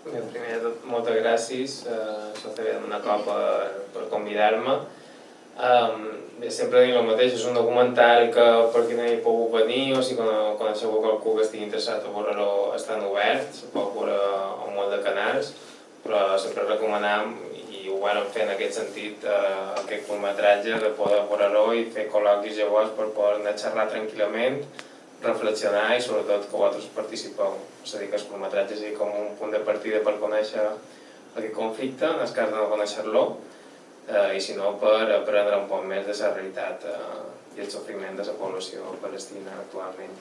Primer de tot, moltes gràcies, Sofia, una cop per convidar-me. Sempre dic el mateix, és un documental que per qui no hi ha pogut venir o si coneixeu qualcú que estigui interessat a veure-lo, estan oberts, se pot veure a un munt de canals, però sempre recomanem, i ho vam fer en aquest sentit, aquest curtmetratge, de poder veure-lo i fer col·loquis llavors per poder anar a xerrar tranquil·lament, reflexionar i sobretot que vosaltres participeu. És a dir, que el curtmetratge és com un punt de partida per conèixer aquest conflicte, en el cas de no conèixer-lo, i si no per aprendre un poc més de la realitat i el sofriment de la població palestina actualment.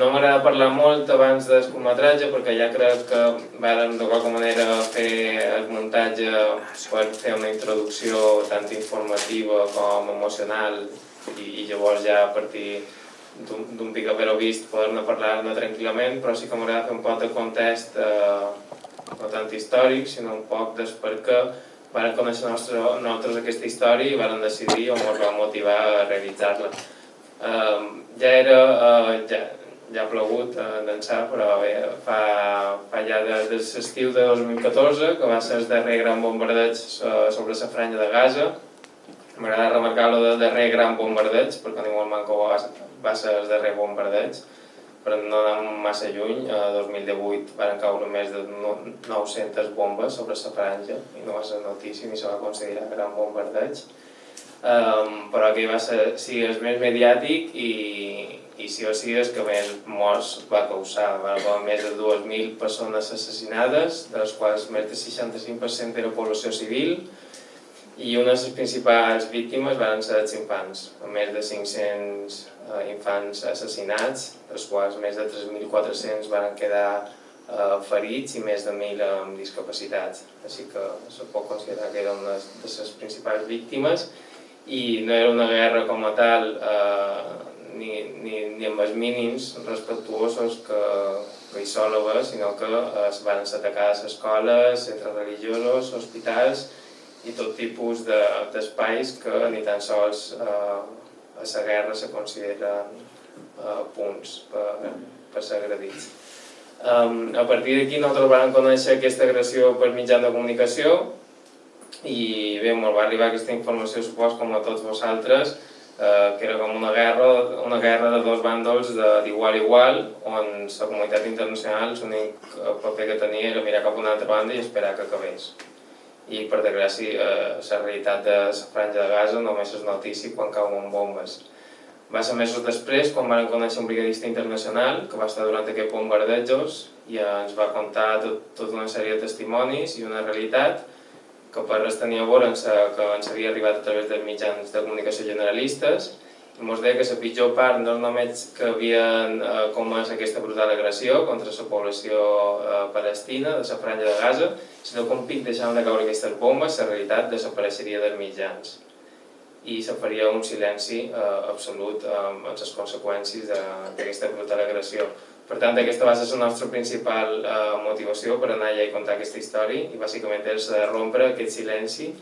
No m'agrada parlar molt abans del curtmetratge perquè ja crec que vam de qualque manera fer el muntatge per fer una introducció tant informativa com emocional i llavors ja a partir d'un pic haver-ho vist poder-ne parlar-ne tranquil·lament, però sí que m'agrada fer un poc de context no tant històric sinó un poc del per què vam conèixer nosaltres aquesta història i vam decidir o ens va motivar a realitzar-la. Ja ha plogut d'ençà, però bé, fa ja des de l'estiu de 2014, que va ser el darrer gran bombardeig sobre la franja de Gaza. M'agrada remarcar el darrer gran bombardeig, perquè ningú el manco va ser el darrer bombardeig, però no anem massa lluny. El 2018 van caure més de 900 bombes sobre la franja i no va ser notícia ni se va considerar gran bombardeig, però aquell va ser el més mediàtic i sí o sí és que més morts va causar. Va haver més de 2.000 persones assassinades, de les quals més del 65% era població civil, i una de les principals víctimes van ser els infants, amb més de 500 infants assassinats, dels quals més de 3.400 van quedar ferits i més de 1.000 amb discapacitats. Així que se pot considerar que era una de les principals víctimes i no era una guerra com a tal ni amb els mínims respectuosos que hi sol haver, sinó que es van atacar les escoles, centres religiosos, hospitals i tot tipus d'espais que ni tan sols a la guerra se consideren punts per ser agredits. A partir d'aquí nosaltres vam conèixer aquesta agressió per mitjans de comunicació i bé, ens va arribar aquesta informació, supos, com a tots vosaltres, que era com una guerra de dos bàndols d'igual a igual, on la comunitat internacional l'únic paper que tenia era mirar cap a una altra banda i esperar que acabés. I per desgràcia la realitat de la franja de Gaza només és notícia quan cauen bombes. Va ser mesos després quan vam conèixer un brigadista internacional que va estar durant aquests bombardejos i ens va contar tota una sèrie de testimonis i una realitat que per res tenia a veure que ens havia arribat a través dels mitjans de comunicació generalistes i ens deia que la pitjor part no és només que havien comès aquesta brutal agressió contra la població palestina de la franja de Gaza, sinó que un pic deixaven de caure aquestes bombes, la realitat desapareixeria dels mitjans i se faria un silenci absolut amb les conseqüències d'aquesta brutal agressió. Per tant, aquesta va ser la nostra principal motivació per anar allà i contar aquesta història i bàsicament és rompre aquest silenci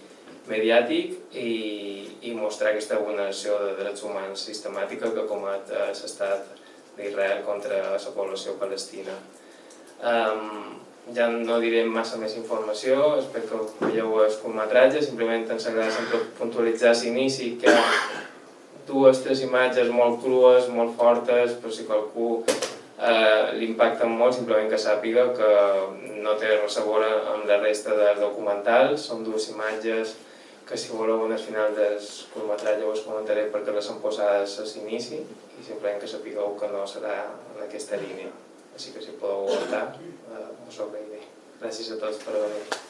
mediàtic i mostrar aquesta vulneració de drets humans sistemàtica que comet l'estat d'Israel contra la població palestina. Ja no diré massa més informació, espero que veieu el curtmetratge, simplement ens agrada sempre puntualitzar a l'inici que hi ha dues o tres imatges molt crues, molt fortes, però si qualcú l'impacten molt, simplement que sàpiga que no té res a veure amb la resta del documental. Són dues imatges que si voleu al final del curtmetratge us comentaré perquè les han posades a l'inici i simplement que sapigueu que no serà en aquesta línia. Així que si podeu aguantar, us ho agrairé. Gràcies a tots per venir.